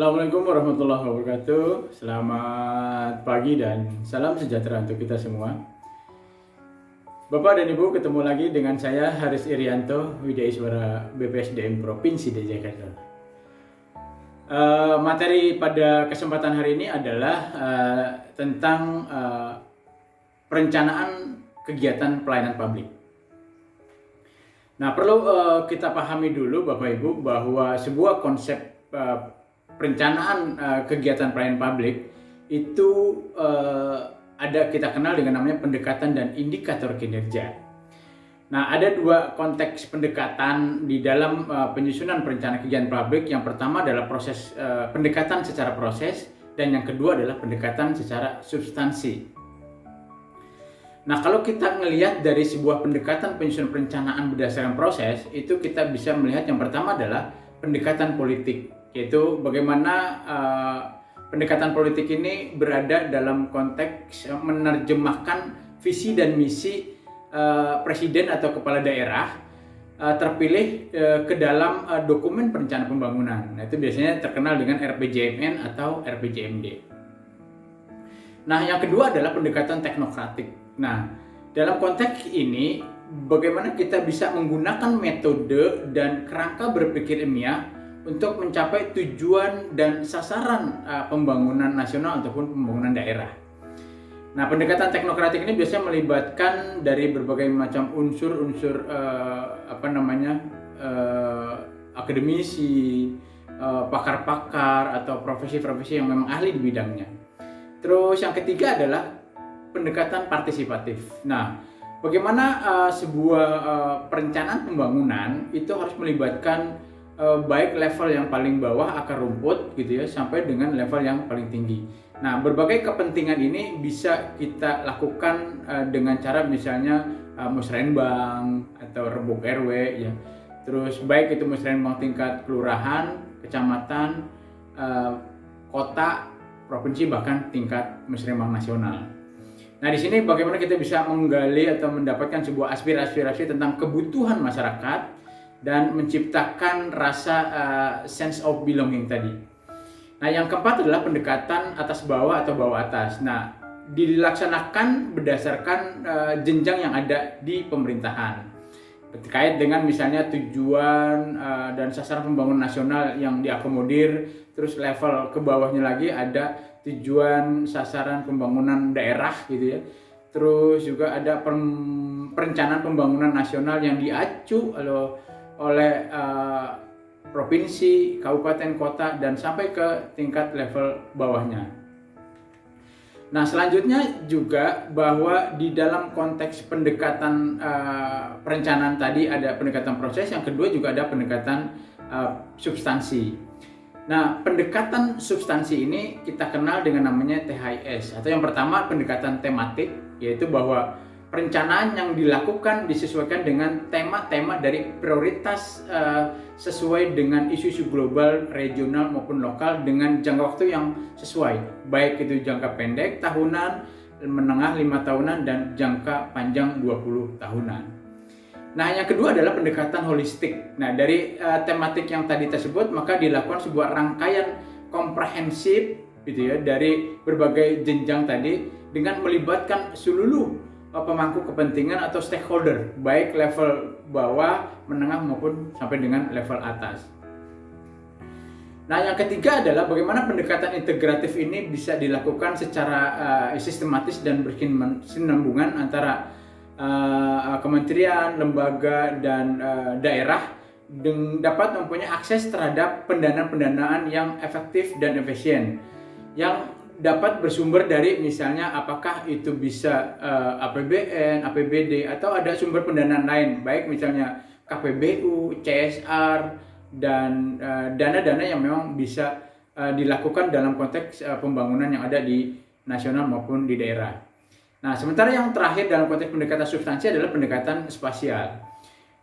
Assalamualaikum warahmatullahi wabarakatuh. Selamat pagi dan salam sejahtera untuk kita semua. Bapak dan Ibu, ketemu lagi dengan saya Haris Irianto, Widya Iswara BPSDM Provinsi DKI Jakarta. Materi pada kesempatan hari ini adalah tentang perencanaan kegiatan pelayanan publik. Nah, perlu kita pahami dulu Bapak Ibu bahwa sebuah konsep perencanaan kegiatan pelayanan publik itu ada kita kenal dengan namanya pendekatan dan indikator kinerja. Nah, ada dua konteks pendekatan di dalam penyusunan perencanaan kegiatan publik. Yang pertama adalah proses pendekatan secara proses, dan yang kedua adalah pendekatan secara substansi. Nah, kalau kita melihat dari sebuah pendekatan penyusunan perencanaan berdasarkan proses, itu kita bisa melihat yang pertama adalah pendekatan politik, yaitu bagaimana pendekatan politik ini berada dalam konteks menerjemahkan visi dan misi presiden atau kepala daerah terpilih ke dalam dokumen perencanaan pembangunan. Nah, itu biasanya terkenal dengan RPJMN atau RPJMD. Nah, yang kedua adalah pendekatan teknokratik. Nah, dalam konteks ini bagaimana kita bisa menggunakan metode dan kerangka berpikir ilmiah untuk mencapai tujuan dan sasaran pembangunan nasional ataupun pembangunan daerah. Nah, pendekatan teknokratik ini biasanya melibatkan dari berbagai macam unsur-unsur akademisi, pakar-pakar atau profesi-profesi yang memang ahli di bidangnya. Terus yang ketiga adalah pendekatan partisipatif. Nah, bagaimana sebuah perencanaan pembangunan itu harus melibatkan baik level yang paling bawah akar rumput gitu ya sampai dengan level yang paling tinggi. Nah, berbagai kepentingan ini bisa kita lakukan dengan cara misalnya musrenbang atau rebuk RW ya. Terus baik itu musrenbang tingkat kelurahan, kecamatan, kota, provinsi, bahkan tingkat musrenbang nasional. Nah, di sini bagaimana kita bisa menggali atau mendapatkan sebuah aspirasi tentang kebutuhan masyarakat dan menciptakan rasa sense of belonging tadi. Nah, yang keempat adalah pendekatan atas bawah atau bawah atas. Nah, dilaksanakan berdasarkan jenjang yang ada di pemerintahan. Terkait dengan misalnya tujuan dan sasaran pembangunan nasional yang diakomodir, terus level ke bawahnya lagi ada tujuan sasaran pembangunan daerah gitu ya. Terus juga ada perencanaan pembangunan nasional yang diacu oleh provinsi, kabupaten, kota, dan sampai ke tingkat level bawahnya. Nah, selanjutnya juga bahwa di dalam konteks pendekatan perencanaan tadi ada pendekatan proses, yang kedua juga ada pendekatan substansi. Nah, pendekatan substansi ini kita kenal dengan namanya THIS, atau yang pertama pendekatan tematik, yaitu bahwa perencanaan yang dilakukan disesuaikan dengan tema-tema dari prioritas sesuai dengan isu-isu global, regional maupun lokal dengan jangka waktu yang sesuai, baik itu jangka pendek tahunan, menengah 5 tahunan, dan jangka panjang 20 tahunan. Nah, yang kedua adalah pendekatan holistik. Nah, dari tematik yang tadi tersebut maka dilakukan sebuah rangkaian komprehensif gitu ya dari berbagai jenjang tadi dengan melibatkan seluruh pemangku kepentingan atau stakeholder, baik level bawah, menengah maupun sampai dengan level atas. Nah, yang ketiga adalah bagaimana pendekatan integratif ini bisa dilakukan secara sistematis dan berkesinambungan antara kementerian, lembaga, dan daerah dapat mempunyai akses terhadap pendanaan-pendanaan yang efektif dan efisien, yang dapat bersumber dari misalnya apakah itu bisa APBN, APBD, atau ada sumber pendanaan lain, baik misalnya KPBU, CSR, dan dana-dana yang memang bisa dilakukan dalam konteks pembangunan yang ada di nasional maupun di daerah. Nah, sementara yang terakhir dalam konteks pendekatan substansi adalah pendekatan spasial.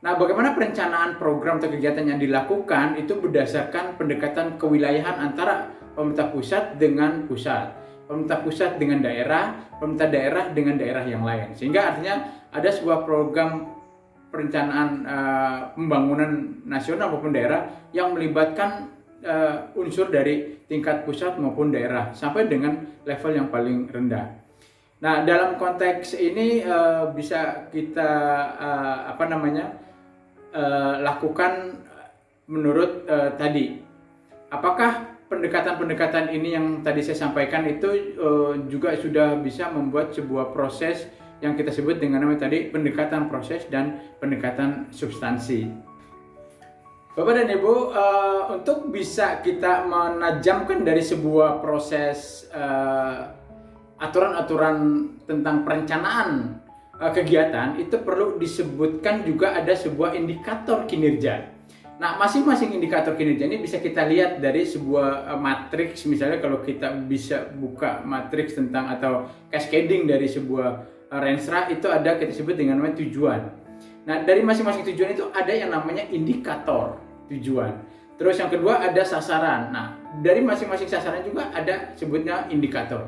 Nah, bagaimana perencanaan program atau kegiatan yang dilakukan itu berdasarkan pendekatan kewilayahan antara pemerintah pusat dengan pusat, pemerintah pusat dengan daerah, pemerintah daerah dengan daerah yang lain. Sehingga artinya ada sebuah program perencanaan pembangunan nasional maupun daerah yang melibatkan unsur dari tingkat pusat maupun daerah sampai dengan level yang paling rendah. Nah, dalam konteks ini bisa kita lakukan menurut tadi. Apakah pendekatan-pendekatan ini yang tadi saya sampaikan itu juga sudah bisa membuat sebuah proses yang kita sebut dengan namanya tadi pendekatan proses dan pendekatan substansi. Bapak dan Ibu, untuk bisa kita menajamkan dari sebuah proses aturan-aturan tentang perencanaan kegiatan, itu perlu disebutkan juga ada sebuah indikator kinerja. Nah, masing-masing indikator kinerja ini bisa kita lihat dari sebuah matriks. Misalnya kalau kita bisa buka matriks tentang atau cascading dari sebuah Renstra, itu ada kita sebut dengan namanya tujuan. Nah, dari masing-masing tujuan itu ada yang namanya indikator tujuan. Terus yang kedua ada sasaran. Nah, dari masing-masing sasaran juga ada sebutnya indikator.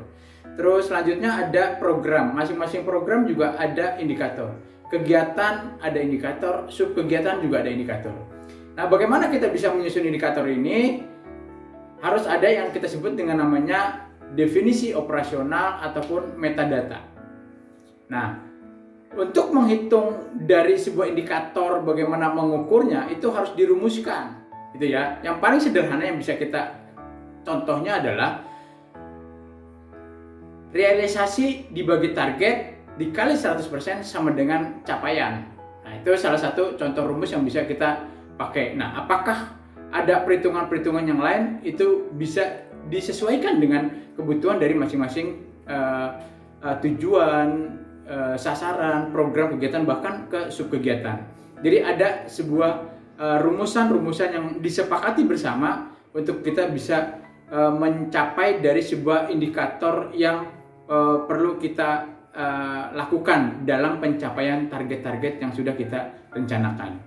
Terus selanjutnya ada program. Masing-masing program juga ada indikator. Kegiatan ada indikator, subkegiatan juga ada indikator. Nah, bagaimana kita bisa menyusun indikator ini? Harus ada yang kita sebut dengan namanya definisi operasional ataupun metadata. Nah, untuk menghitung dari sebuah indikator bagaimana mengukurnya itu harus dirumuskan, gitu ya. Yang paling sederhana yang bisa kita contohnya adalah realisasi dibagi target dikali 100% sama dengan capaian. Nah, itu salah satu contoh rumus yang bisa kita pakai. Nah, apakah ada perhitungan-perhitungan yang lain itu bisa disesuaikan dengan kebutuhan dari masing-masing tujuan, sasaran, program kegiatan, bahkan ke subkegiatan. Jadi ada sebuah rumusan-rumusan yang disepakati bersama untuk kita bisa mencapai dari sebuah indikator yang perlu kita lakukan dalam pencapaian target-target yang sudah kita rencanakan.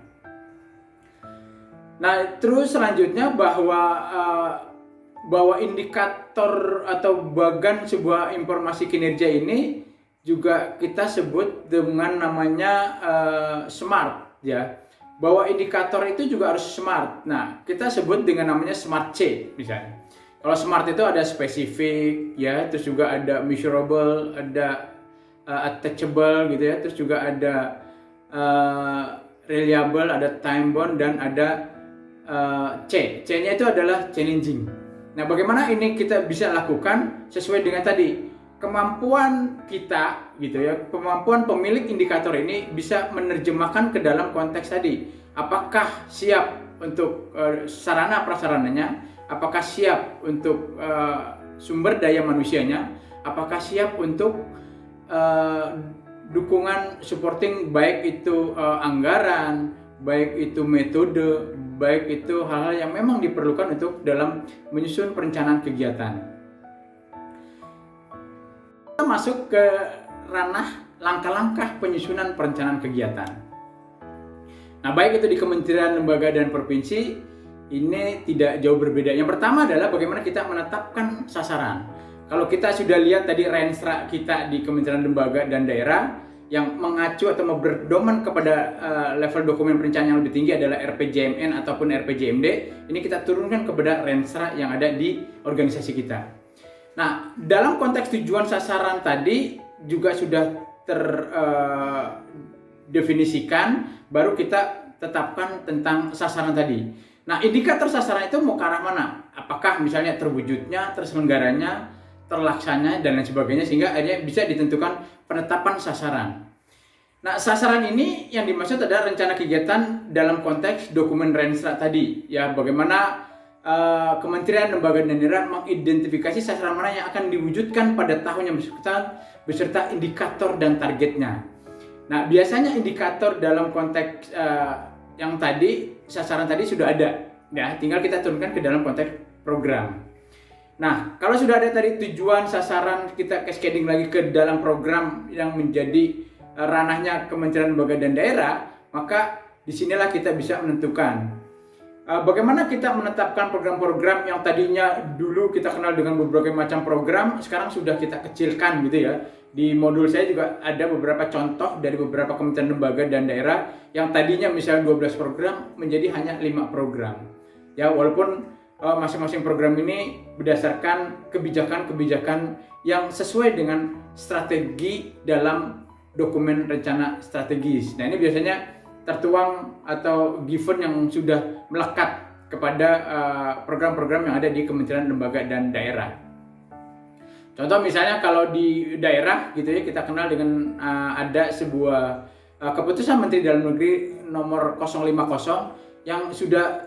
Nah, terus selanjutnya bahwa indikator atau bagan sebuah informasi kinerja ini juga kita sebut dengan namanya SMART, ya. Bahwa indikator itu juga harus SMART. Nah, kita sebut dengan namanya SMART C misalnya. Kalau SMART itu ada spesifik, ya, terus juga ada measurable, ada attachable, gitu ya, terus juga ada reliable, ada time bound, dan ada C. C-nya itu adalah challenging. Nah, bagaimana ini kita bisa lakukan sesuai dengan tadi kemampuan kita, gitu ya, kemampuan pemilik indikator ini bisa menerjemahkan ke dalam konteks tadi. Apakah siap untuk sarana prasarananya? Apakah siap untuk sumber daya manusianya? Apakah siap untuk dukungan supporting, baik itu anggaran, baik itu metode, baik itu hal-hal yang memang diperlukan untuk dalam menyusun perencanaan kegiatan. Kita masuk ke ranah langkah-langkah penyusunan perencanaan kegiatan. Nah, baik itu di kementerian, lembaga, dan provinsi, ini tidak jauh berbeda. Yang pertama adalah bagaimana kita menetapkan sasaran. Kalau kita sudah lihat tadi Renstra kita di kementerian, lembaga, dan daerah yang mengacu atau berdoman kepada level dokumen perencanaan yang lebih tinggi adalah RPJMN ataupun RPJMD, ini kita turunkan kepada Renstra yang ada di organisasi kita. Nah, dalam konteks tujuan sasaran tadi juga sudah terdefinisikan, baru kita tetapkan tentang sasaran tadi. Nah, indikator sasaran itu mau ke arah mana? Apakah misalnya terwujudnya, terselenggaranya, terlaksananya, dan lain sebagainya, sehingga akhirnya bisa ditentukan penetapan sasaran. Nah, sasaran ini yang dimaksud adalah rencana kegiatan dalam konteks dokumen Renstra tadi, ya, bagaimana kementerian, lembaga, dan daerah mengidentifikasi sasaran mana yang akan diwujudkan pada tahun yang beserta indikator dan targetnya. Nah, biasanya indikator dalam konteks yang tadi, sasaran tadi sudah ada, ya, tinggal kita turunkan ke dalam konteks program. Nah, kalau sudah ada tadi tujuan, sasaran, kita cascading lagi ke dalam program yang menjadi ranahnya kementerian, lembaga, dan daerah, maka disinilah kita bisa menentukan bagaimana kita menetapkan program-program yang tadinya dulu kita kenal dengan beberapa macam program, sekarang sudah kita kecilkan, gitu ya. Di modul saya juga ada beberapa contoh dari beberapa kementerian, lembaga, dan daerah yang tadinya misalnya 12 program menjadi hanya 5 program. Ya, walaupun masing-masing program ini berdasarkan kebijakan-kebijakan yang sesuai dengan strategi dalam dokumen rencana strategis. Nah, ini biasanya tertuang atau given yang sudah melekat kepada program-program yang ada di kementerian, lembaga, dan daerah. Contoh misalnya kalau di daerah gitu ya, kita kenal dengan ada sebuah keputusan Menteri Dalam Negeri nomor 050 yang sudah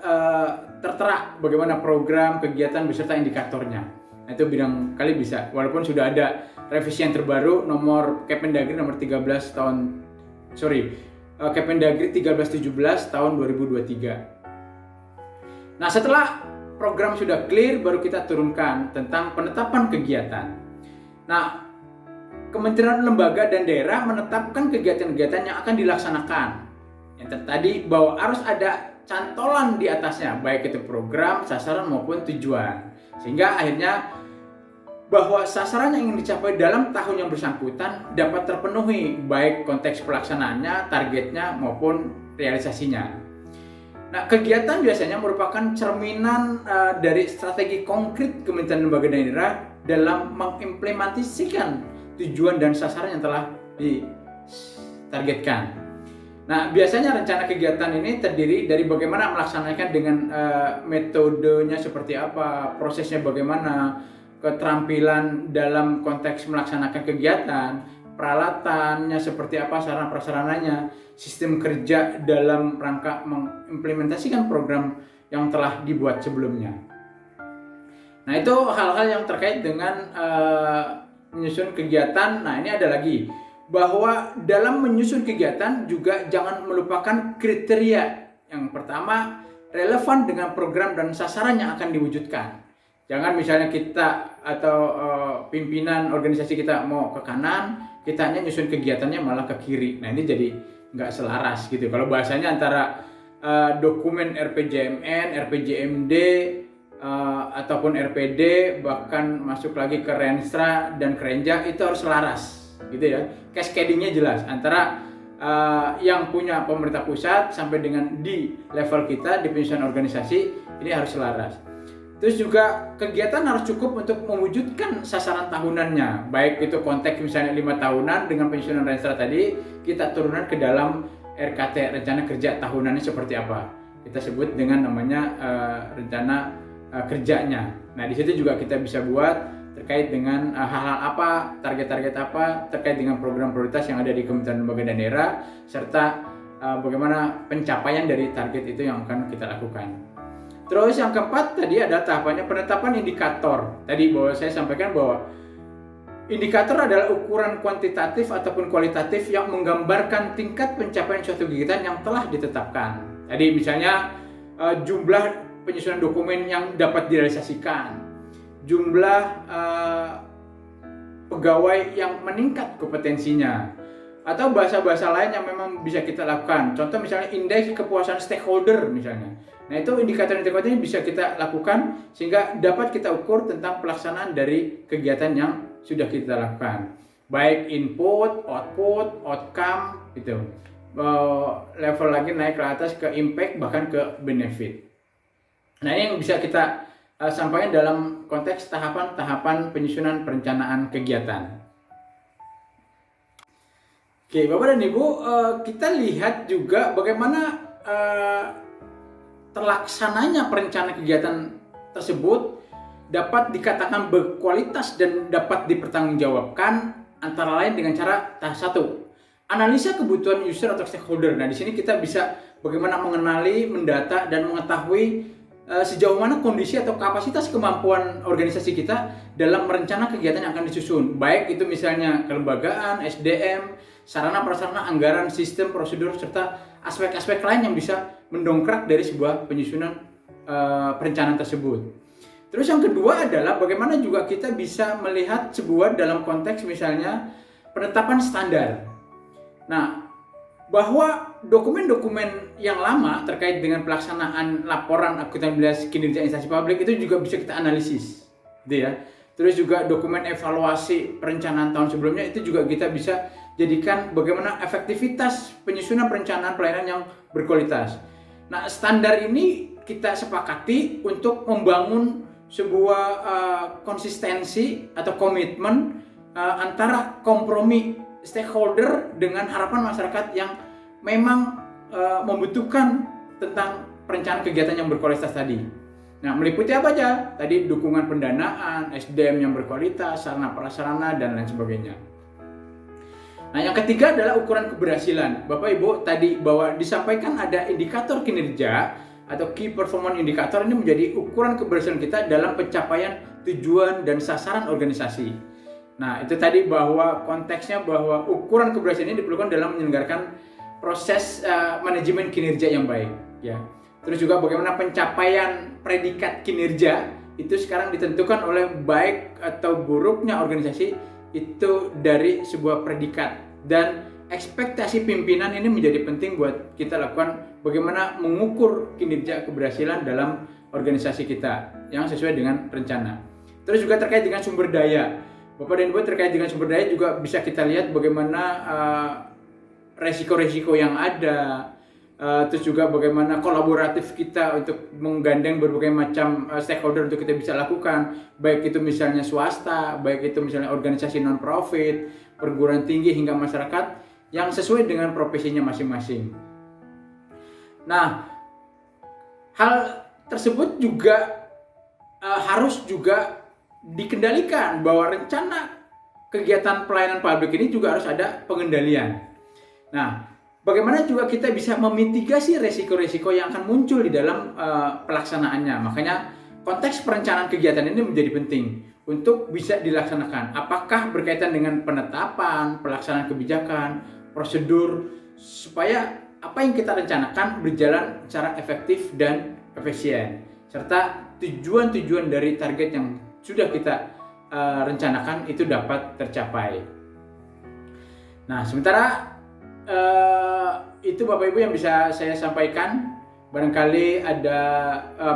tertera bagaimana program, kegiatan beserta indikatornya. Nah, itu bidang kali bisa, walaupun sudah ada revisi yang terbaru nomor Kependagri nomor 13 tahun Kependagri 1317 tahun 2023. Nah, setelah program sudah clear, baru kita turunkan tentang penetapan kegiatan. Nah, kementerian, lembaga, dan daerah menetapkan kegiatan-kegiatan yang akan dilaksanakan. Yang tadi bahwa harus ada cantolan di atasnya, baik itu program, sasaran maupun tujuan. Sehingga akhirnya bahwa sasaran yang ingin dicapai dalam tahun yang bersangkutan dapat terpenuhi, baik konteks pelaksanaannya, targetnya, maupun realisasinya. Nah, kegiatan biasanya merupakan cerminan dari strategi konkret kementerian, lembaga, dan daerah dalam mengimplementasikan tujuan dan sasaran yang telah ditargetkan. Nah, biasanya rencana kegiatan ini terdiri dari bagaimana melaksanakan dengan metodenya seperti apa, prosesnya bagaimana, keterampilan dalam konteks melaksanakan kegiatan, peralatannya seperti apa, sarana prasarananya, sistem kerja dalam rangka mengimplementasikan program yang telah dibuat sebelumnya. Nah, itu hal-hal yang terkait dengan menyusun kegiatan. Nah, ini ada lagi bahwa dalam menyusun kegiatan juga jangan melupakan kriteria. Yang pertama, relevan dengan program dan sasaran yang akan diwujudkan. Jangan misalnya kita atau pimpinan organisasi kita mau ke kanan, kita hanya nyusun kegiatannya malah ke kiri. Nah, ini jadi nggak selaras gitu. Kalau bahasanya antara dokumen RPJMN, RPJMD, ataupun RPD, bahkan masuk lagi ke Renstra dan Kerenja, itu harus selaras gitu ya. Cascadingnya jelas antara yang punya pemerintah pusat sampai dengan di level kita di penyusunan organisasi, ini harus selaras. Terus juga kegiatan harus cukup untuk mewujudkan sasaran tahunannya, baik itu konteks misalnya 5 tahunan dengan penyusunan Renstra tadi, kita turunkan ke dalam RKT, rencana kerja tahunannya seperti apa. Kita sebut dengan namanya rencana kerjanya. Nah, di situ juga kita bisa buat terkait dengan hal-hal apa, target-target apa, terkait dengan program prioritas yang ada di kementerian, lembaga, dan daerah, serta bagaimana pencapaian dari target itu yang akan kita lakukan. Terus yang keempat tadi ada tahapannya penetapan indikator. Tadi bahwa saya sampaikan bahwa indikator adalah ukuran kuantitatif ataupun kualitatif yang menggambarkan tingkat pencapaian suatu kegiatan yang telah ditetapkan. Tadi misalnya jumlah penyusunan dokumen yang dapat direalisasikan, jumlah pegawai yang meningkat kompetensinya, atau bahasa-bahasa lain yang memang bisa kita lakukan. Contoh misalnya indeks kepuasan stakeholder misalnya. Nah, itu indikator-indikator ini bisa kita lakukan sehingga dapat kita ukur tentang pelaksanaan dari kegiatan yang sudah kita lakukan. Baik input, output, outcome gitu. Level lagi naik ke atas ke impact bahkan ke benefit. Nah, ini yang bisa kita sampaikan dalam konteks tahapan-tahapan penyusunan perencanaan kegiatan. Oke, Bapak dan Ibu, kita lihat juga bagaimana terlaksananya perencanaan kegiatan tersebut dapat dikatakan berkualitas dan dapat dipertanggungjawabkan antara lain dengan cara tahap 1, analisa kebutuhan user atau stakeholder. Nah, di sini kita bisa bagaimana mengenali, mendata, dan mengetahui sejauh mana kondisi atau kapasitas kemampuan organisasi kita dalam merencana kegiatan yang akan disusun. Baik itu misalnya kelembagaan, SDM, sarana prasarana, anggaran, sistem, prosedur, serta aspek-aspek lain yang bisa mendongkrak dari sebuah penyusunan perencanaan tersebut. Terus yang kedua adalah bagaimana juga kita bisa melihat sebuah dalam konteks misalnya penetapan standar. Nah, bahwa dokumen-dokumen yang lama terkait dengan pelaksanaan laporan akuntabilitas kinerja instansi publik itu juga bisa kita analisis, gitu ya. Terus juga dokumen evaluasi perencanaan tahun sebelumnya itu juga kita bisa jadikan bagaimana efektivitas penyusunan perencanaan pelayanan yang berkualitas. Nah, standar ini kita sepakati untuk membangun sebuah konsistensi atau komitmen antara kompromi stakeholder dengan harapan masyarakat yang memang membutuhkan tentang perencanaan kegiatan yang berkualitas tadi. Nah, meliputi apa aja? Tadi dukungan pendanaan, SDM yang berkualitas, sarana prasarana, dan lain sebagainya. Nah, yang ketiga adalah ukuran keberhasilan. Bapak Ibu tadi bahwa disampaikan ada indikator kinerja atau key performance indicator, ini menjadi ukuran keberhasilan kita dalam pencapaian tujuan dan sasaran organisasi. Nah, itu tadi bahwa konteksnya bahwa ukuran keberhasilan ini diperlukan dalam menyelenggarakan proses manajemen kinerja yang baik, ya. Terus juga bagaimana pencapaian predikat kinerja itu sekarang ditentukan oleh baik atau buruknya organisasi itu dari sebuah predikat, dan ekspektasi pimpinan ini menjadi penting buat kita lakukan bagaimana mengukur kinerja keberhasilan dalam organisasi kita yang sesuai dengan rencana. Terus juga terkait dengan sumber daya. Bapak dan Ibu, terkait dengan sumber daya juga bisa kita lihat bagaimana resiko-resiko yang ada, terus juga bagaimana kolaboratif kita untuk menggandeng berbagai macam stakeholder untuk kita bisa lakukan, baik itu misalnya swasta, baik itu misalnya organisasi non-profit, perguruan tinggi, hingga masyarakat yang sesuai dengan profesinya masing-masing. Nah, hal tersebut juga harus juga dikendalikan, bahwa rencana kegiatan pelayanan publik ini juga harus ada pengendalian. Nah, bagaimana juga kita bisa memitigasi resiko-resiko yang akan muncul di dalam pelaksanaannya. Makanya konteks perencanaan kegiatan ini menjadi penting untuk bisa dilaksanakan. Apakah berkaitan dengan penetapan, pelaksanaan kebijakan, prosedur, supaya apa yang kita rencanakan berjalan secara efektif dan efisien, serta tujuan-tujuan dari target yang sudah kita rencanakan itu dapat tercapai. Nah, sementara itu Bapak Ibu yang bisa saya sampaikan. Barangkali ada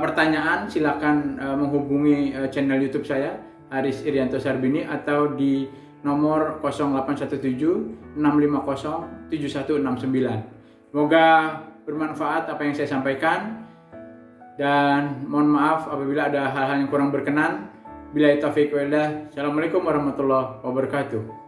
pertanyaan, silakan menghubungi channel YouTube saya, Haris Irianto Sarbini, atau di nomor 0817 650 7169. Semoga bermanfaat apa yang saya sampaikan, dan mohon maaf apabila ada hal-hal yang kurang berkenan. Billahi taufiq walhidayah. Assalamualaikum warahmatullahi wabarakatuh.